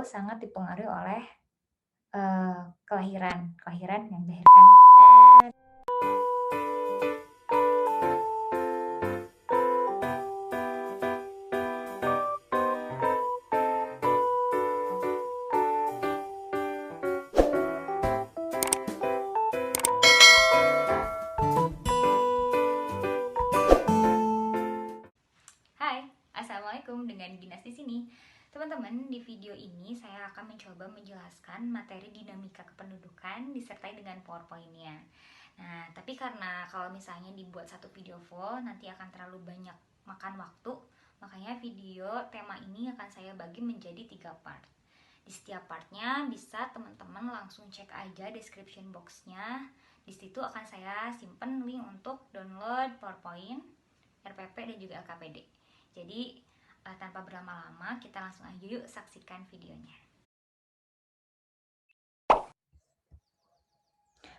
sangat dipengaruhi oleh, kelahiran kelahiran yang dilahirkan Hai, assalamualaikum, dengan Ginas di sini. Teman-teman, di video ini saya akan mencoba menjelaskan materi dinamika kependudukan disertai dengan PowerPoint-nya. Nah, tapi karena kalau misalnya dibuat satu video full nanti akan terlalu banyak makan waktu, makanya video tema ini akan saya bagi menjadi 3 part. Di setiap partnya bisa teman-teman langsung cek aja description box-nya. Di situ akan saya simpen link untuk download PowerPoint, RPP dan juga LKPD. Jadi tanpa berlama-lama kita langsung aja yuk saksikan videonya.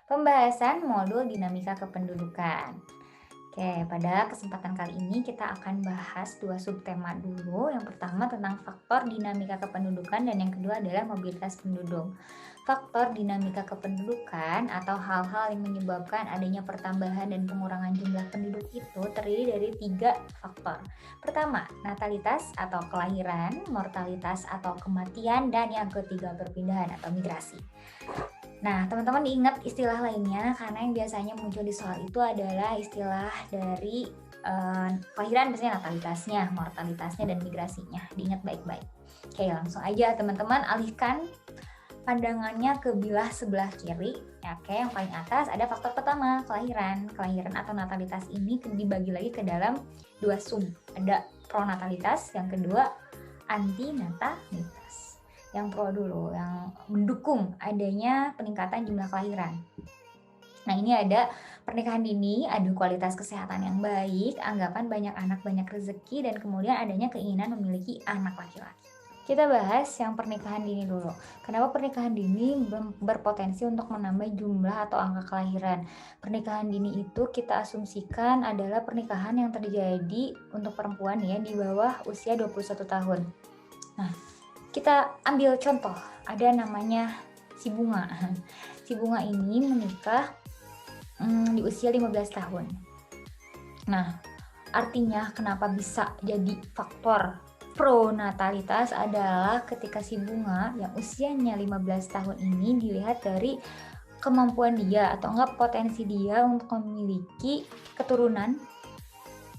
Pembahasan modul dinamika kependudukan. Oke, pada kesempatan kali ini kita akan bahas dua subtema dulu. Yang pertama tentang faktor dinamika kependudukan dan yang kedua adalah mobilitas penduduk. Faktor dinamika kependudukan atau hal-hal yang menyebabkan adanya pertambahan dan pengurangan jumlah penduduk itu terdiri dari 3 faktor. Pertama, natalitas atau kelahiran, mortalitas atau kematian, dan yang ketiga perpindahan atau migrasi. Nah, teman-teman diingat istilah lainnya karena yang biasanya muncul di soal itu adalah istilah dari kelahiran, biasanya natalitasnya, mortalitasnya, dan migrasinya. Diingat baik-baik. Oke, langsung aja teman-teman alihkan pandangannya ke bilah sebelah kiri. Ya, oke, yang paling atas ada faktor pertama, kelahiran. Kelahiran atau natalitas ini dibagi lagi ke dalam 2 sub. Ada pronatalitas, yang kedua antinatalitas. Yang pro dulu, yang mendukung adanya peningkatan jumlah kelahiran. Nah, ini ada pernikahan dini, ada kualitas kesehatan yang baik, anggapan banyak anak banyak rezeki, dan kemudian adanya keinginan memiliki anak laki-laki. Kita bahas yang pernikahan dini dulu. Kenapa pernikahan dini berpotensi untuk menambah jumlah atau angka kelahiran? Pernikahan dini itu kita asumsikan adalah pernikahan yang terjadi untuk perempuan ya di bawah usia 21 tahun. Nah, kita ambil contoh, ada namanya si Bunga. Si Bunga ini menikah di usia 15 tahun. Nah, artinya kenapa bisa jadi faktor pronatalitas adalah ketika si Bunga yang usianya 15 tahun ini dilihat dari kemampuan dia atau enggak potensi dia untuk memiliki keturunan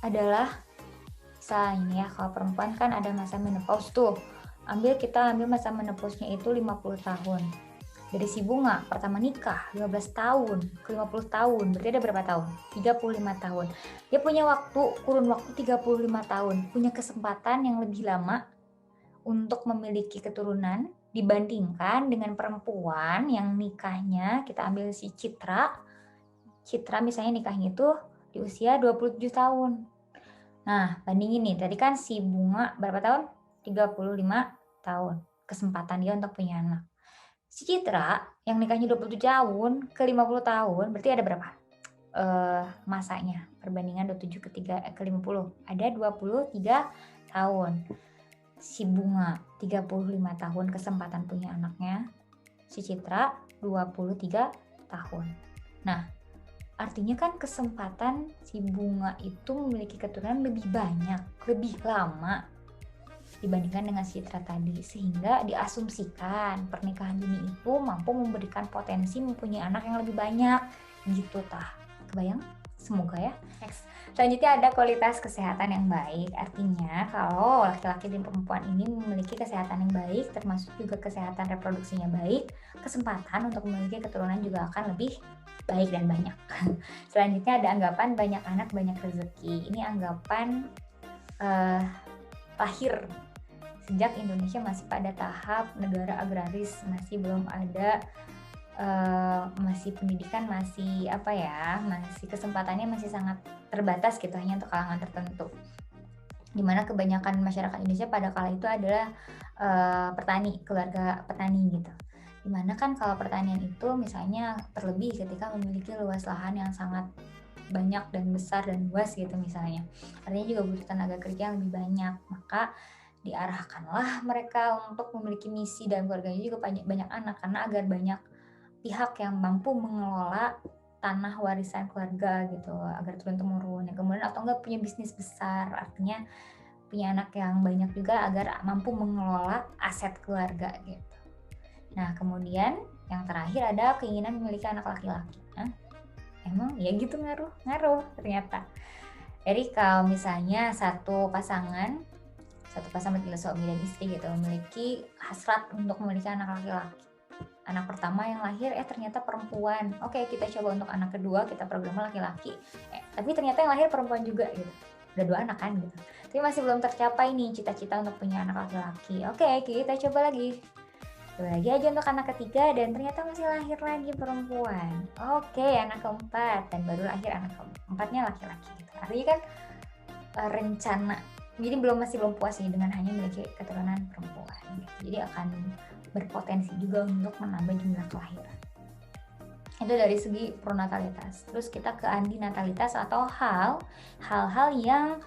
adalah misalnya ya, kalau perempuan kan ada masa menopause tuh. Kita ambil masa menopausnya itu 50 tahun. Dari si Bunga pertama nikah 15 tahun ke 50 tahun, berarti ada berapa tahun? 35 tahun. Dia punya kurun waktu 35 tahun, punya kesempatan yang lebih lama untuk memiliki keturunan dibandingkan dengan perempuan yang nikahnya, kita ambil si Citra misalnya nikahnya itu di usia 27 tahun. Nah, bandingin nih, tadi kan si Bunga berapa tahun? 35 tahun kesempatan dia untuk punya anak. Si Citra yang nikahnya 27 tahun ke 50 tahun, berarti ada berapa masanya perbandingan 27 ke 50? Ada 23 tahun. Si Bunga 35 tahun kesempatan punya anaknya, si Citra 23 tahun. Nah, artinya kan kesempatan si Bunga itu memiliki keturunan lebih banyak, lebih lama dibandingkan dengan si Citra tadi, sehingga diasumsikan pernikahan dini itu mampu memberikan potensi mempunyai anak yang lebih banyak gitu tah. Kebayang? Semoga ya. Next. Selanjutnya ada kualitas kesehatan yang baik. Artinya kalau laki-laki dan perempuan ini memiliki kesehatan yang baik, termasuk juga kesehatan reproduksinya baik, kesempatan untuk memiliki keturunan juga akan lebih baik dan banyak. Selanjutnya ada anggapan banyak anak banyak rezeki. Ini anggapan lahir sejak Indonesia masih pada tahap negara agraris, masih belum ada masih pendidikan masih masih kesempatannya masih sangat terbatas gitu, hanya untuk kalangan tertentu. Dimana kebanyakan masyarakat Indonesia pada kala itu adalah petani, keluarga petani gitu. Dimana kan kalau pertanian itu misalnya terlebih ketika memiliki luas lahan yang sangat banyak dan besar dan luas gitu misalnya, artinya juga butuh tenaga kerja yang lebih banyak, maka diarahkanlah mereka untuk memiliki misi dan keluarganya juga banyak banyak anak, karena agar banyak pihak yang mampu mengelola tanah warisan keluarga gitu, agar turun-temurun, ya kemudian atau enggak punya bisnis besar, artinya punya anak yang banyak juga agar mampu mengelola aset keluarga gitu. Nah, kemudian yang terakhir ada keinginan memiliki anak laki-laki. Nah, emang ya gitu ngaruh? Ngaruh ternyata. Jadi kalau misalnya satu pasangan suami dan istri gitu memiliki hasrat untuk memiliki anak laki-laki. Anak pertama yang lahir ternyata perempuan. Oke, kita coba untuk anak kedua kita programnya laki-laki. Tapi ternyata yang lahir perempuan juga gitu. Udah 2 anak kan gitu. Tapi masih belum tercapai nih cita-cita untuk punya anak laki-laki. Oke, kita coba lagi. Coba lagi aja untuk anak ketiga dan ternyata masih lahir lagi perempuan. Oke, anak keempat dan baru lahir anak keempatnya laki-laki gitu. Artinya kan rencana. Jadi masih belum puas nih dengan hanya memiliki keturunan perempuan gitu. Jadi akan berpotensi juga untuk menambah jumlah kelahiran. Itu dari segi pronatalitas. Terus kita ke antinatalitas atau hal-hal yang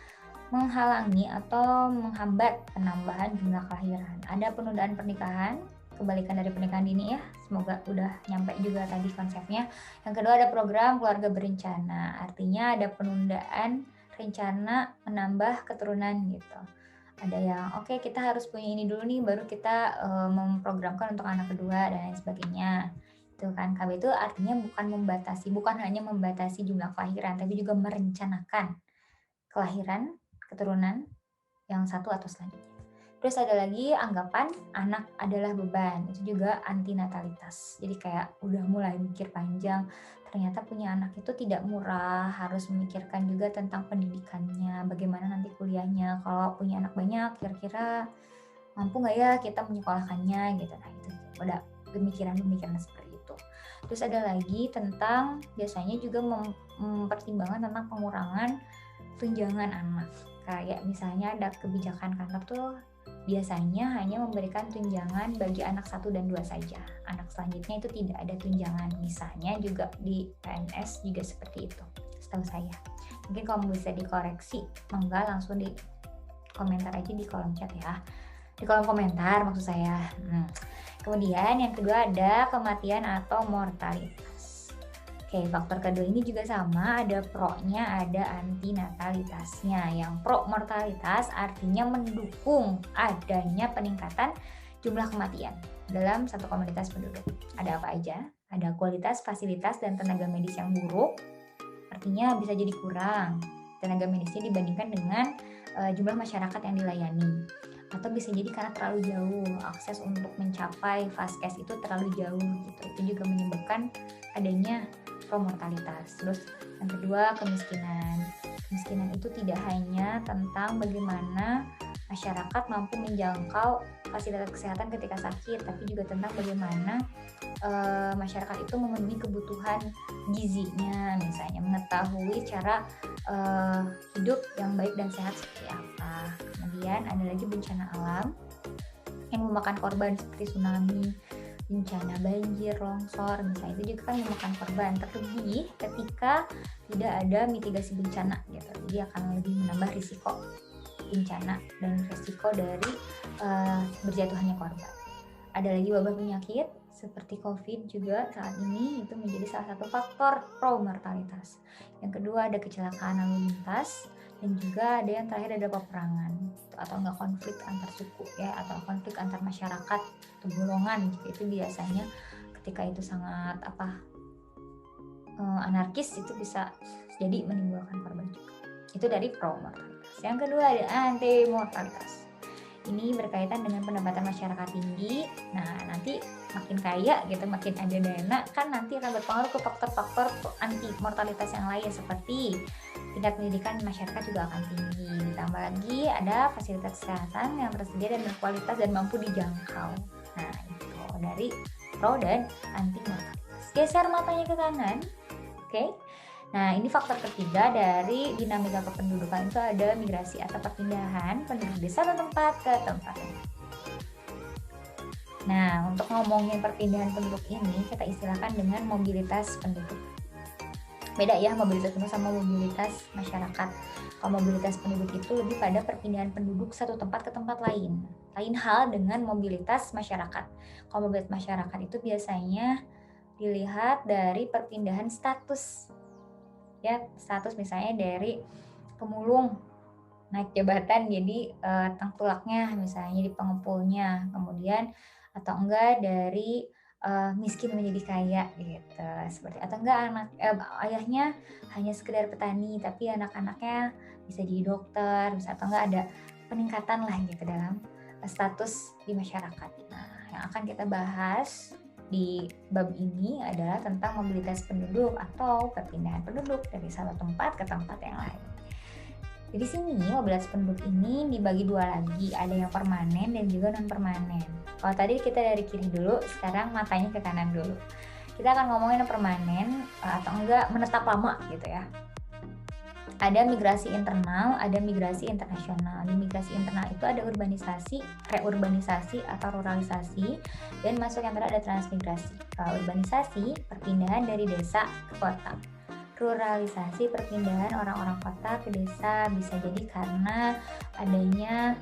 menghalangi atau menghambat penambahan jumlah kelahiran. Ada penundaan pernikahan, kebalikan dari pernikahan dini ya. Semoga udah nyampe juga tadi konsepnya. Yang kedua ada program keluarga berencana. Artinya ada penundaan rencana menambah keturunan gitu. Ada yang oke, kita harus punya ini dulu nih baru kita memprogramkan untuk anak kedua dan lain sebagainya. Itu kan KB itu artinya bukan hanya membatasi jumlah kelahiran tapi juga merencanakan kelahiran keturunan yang satu atau selanjutnya. Terus ada lagi anggapan anak adalah beban, itu juga antinatalitas. Jadi kayak udah mulai mikir panjang, ternyata punya anak itu tidak murah, harus memikirkan juga tentang pendidikannya, bagaimana nanti kuliahnya, kalau punya anak banyak kira-kira mampu nggak ya kita menyekolahkannya gitu. Nah itu udah pemikiran-pemikiran seperti itu. Terus ada lagi tentang biasanya juga mempertimbangkan tentang pengurangan tunjangan anak. Kayak misalnya ada kebijakan kantor tuh biasanya hanya memberikan tunjangan bagi anak 1 dan 2 saja. Anak selanjutnya itu tidak ada tunjangan. Misalnya juga di PNS juga seperti itu, setahu saya. Mungkin kalau bisa dikoreksi, monggo langsung di komentar aja di kolom chat ya. Di kolom komentar maksud saya. Kemudian yang kedua ada kematian atau mortalitas. Oke, faktor kedua ini juga sama, ada pro-nya, ada antinatalitasnya. Yang pro mortalitas artinya mendukung adanya peningkatan jumlah kematian dalam satu komunitas penduduk. Ada apa aja? Ada kualitas, fasilitas, dan tenaga medis yang buruk, artinya bisa jadi kurang tenaga medisnya dibandingkan dengan jumlah masyarakat yang dilayani. Atau bisa jadi karena terlalu jauh, akses untuk mencapai vaskes itu terlalu jauh gitu. Itu juga menyebabkan adanya mortalitas. Terus yang kedua kemiskinan. Kemiskinan itu tidak hanya tentang bagaimana masyarakat mampu menjangkau fasilitas kesehatan ketika sakit, tapi juga tentang bagaimana masyarakat itu memenuhi kebutuhan gizinya, misalnya mengetahui cara hidup yang baik dan sehat seperti apa. Kemudian ada lagi bencana alam yang memakan korban seperti tsunami, bencana banjir, longsor, misalnya itu juga kan memakan korban, terlebih ketika tidak ada mitigasi bencana gitu. Jadi akan lebih menambah risiko bencana dan risiko dari berjatuhannya korban. Ada lagi wabah penyakit seperti COVID juga saat ini itu menjadi salah satu faktor pro mortalitas. Yang kedua ada kecelakaan lalu lintas, dan juga ada yang terakhir ada peperangan atau enggak konflik antar suku ya, atau konflik antar masyarakat atau golongan gitu. Itu biasanya ketika itu sangat anarkis itu bisa jadi menimbulkan korban juga. Itu dari pro mortalitas. Yang kedua ada anti mortalitas. Ini berkaitan dengan pendapatan masyarakat tinggi. Nah, nanti makin kaya gitu, makin ada dana kan nanti akan berpengaruh ke faktor-faktor anti mortalitas yang lain seperti tingkat pendidikan masyarakat juga akan tinggi. Ditambah lagi ada fasilitas kesehatan yang tersedia dan berkualitas dan mampu dijangkau. Nah, itu dari pro dan anti mortalitas. Geser matanya ke kanan. Oke. Nah, ini faktor ketiga dari dinamika kependudukan itu ada migrasi atau perpindahan penduduk di satu tempat ke tempat lain. Nah, untuk ngomongin perpindahan penduduk ini kita istilahkan dengan mobilitas penduduk. Beda ya mobilitas penduduk sama mobilitas masyarakat. Kalau mobilitas penduduk itu lebih pada perpindahan penduduk satu tempat ke tempat lain. Lain hal dengan mobilitas masyarakat. Kalau mobilitas masyarakat itu biasanya dilihat dari perpindahan status. Ya, status misalnya dari pemulung naik jabatan jadi tengkulaknya misalnya jadi pengepulnya, kemudian atau enggak dari miskin menjadi kaya gitu, seperti atau enggak ayahnya hanya sekedar petani tapi anak-anaknya bisa jadi dokter, bisa atau enggak ada peningkatan lah gitu dalam status di masyarakat. Nah, yang akan kita bahas di bab ini adalah tentang mobilitas penduduk atau perpindahan penduduk dari satu tempat ke tempat yang lain. Di sini mobilitas penduduk ini dibagi dua lagi, ada yang permanen dan juga non permanen. Kalau tadi kita dari kiri dulu, sekarang matanya ke kanan dulu. Kita akan ngomongin yang permanen atau enggak menetap lama gitu ya. Ada migrasi internal, ada migrasi internasional. Di migrasi internal itu ada urbanisasi, reurbanisasi atau ruralisasi, dan masuk yang terakhir ada transmigrasi. Kalau urbanisasi, perpindahan dari desa ke kota. Ruralisasi, perpindahan orang-orang kota ke desa, bisa jadi karena adanya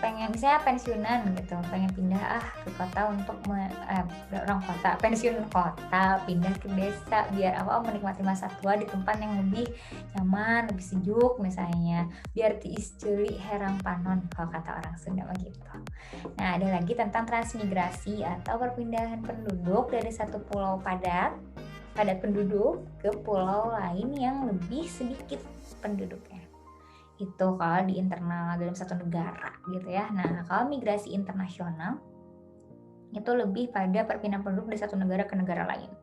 pengen misalnya pensiunan gitu, pengen pindah ke kota untuk orang kota pensiun kota pindah ke desa biar menikmati masa tua di tempat yang lebih nyaman, lebih sejuk misalnya, biar tiis ceuli herang panon kalau kata orang Sunda begitu. Nah, ada lagi tentang transmigrasi atau perpindahan penduduk dari satu pulau padat penduduk ke pulau lain yang lebih sedikit penduduknya. Itu kalau di internal dalam satu negara gitu ya. Nah, kalau migrasi internasional itu lebih pada perpindahan penduduk dari satu negara ke negara lain.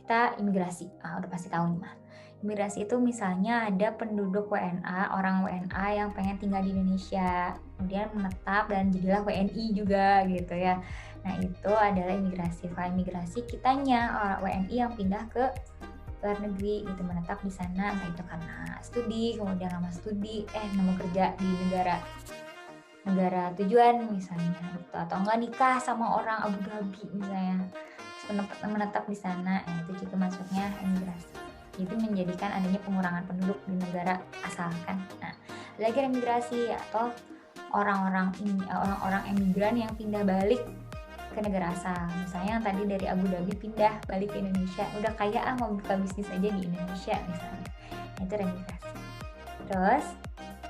Kita imigrasi, udah pasti tahu nih mah. Imigrasi itu misalnya ada penduduk WNA, orang WNA yang pengen tinggal di Indonesia, kemudian menetap dan jadilah WNI juga gitu ya. Nah, itu adalah imigrasi. Kalau imigrasi kitanya orang WNI yang pindah ke luar negeri gitu, menetap di sana, entah itu karena studi, kemudian lama studi nemu kerja di negara tujuan misalnya gitu, atau enggak nikah sama orang Abu Dhabi misalnya, menetap di sana, itu juga masuknya emigrasi. Itu menjadikan adanya pengurangan penduduk di negara asal kan. Nah, lagi emigrasi atau orang-orang emigran yang pindah balik ke negara asal, misalnya yang tadi dari Abu Dhabi pindah balik ke Indonesia, udah kaya mau buka bisnis aja di Indonesia misalnya, itu remigrasi. Terus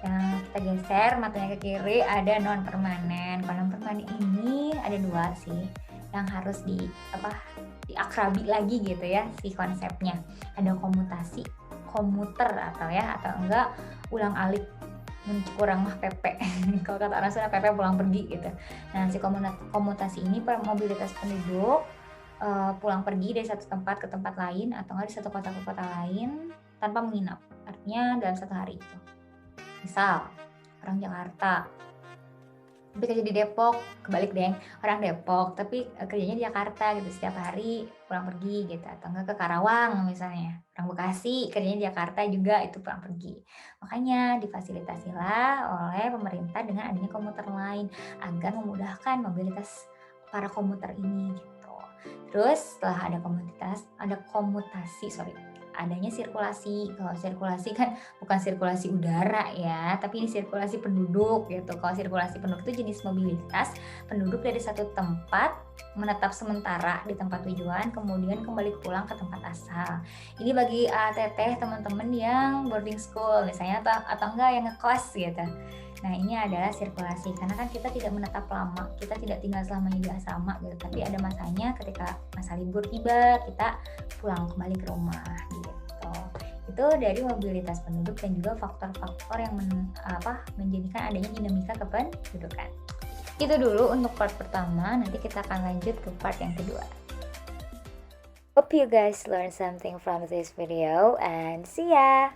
yang kita geser matanya ke kiri ada non permanen. Kalau non permanen ini ada dua sih yang harus diakrabi lagi gitu ya si konsepnya. Ada komuter atau enggak ulang alik, kurang mah PP kalau kata orang Sunda PP pulang pergi gitu. Nah, si komutasi ini mobilitas penduduk pulang pergi dari satu tempat ke tempat lain atau enggak di satu kota ke kota lain tanpa menginap, artinya dalam satu hari itu. Misal orang Jakarta tapi kerja di Depok, kebalik deh, orang Depok tapi kerjanya di Jakarta gitu, setiap hari pulang pergi gitu, atau enggak ke Karawang misalnya, orang Bekasi kerjanya di Jakarta juga itu pulang pergi. Makanya difasilitasilah oleh pemerintah dengan adanya komuter lain agar memudahkan mobilitas para komuter ini gitu. Terus setelah ada komutasi, adanya sirkulasi. Kalau sirkulasi kan bukan sirkulasi udara ya, tapi ini sirkulasi penduduk gitu. Kalau sirkulasi penduduk itu jenis mobilitas penduduk dari satu tempat menetap sementara di tempat tujuan, kemudian kembali pulang ke tempat asal. Ini bagi teteh teman-teman yang boarding school misalnya atau enggak yang ngekos gitu. Nah, ini adalah sirkulasi karena kan kita tidak menetap lama, kita tidak tinggal selamanya di asrama gitu, tapi ada masanya ketika masa libur tiba kita pulang kembali ke rumah gitu. Itu dari mobilitas penduduk dan juga faktor-faktor yang menjadikan adanya dinamika kependudukan. Itu dulu untuk part pertama, nanti kita akan lanjut ke part yang kedua. Hope you guys learn something from this video and see ya!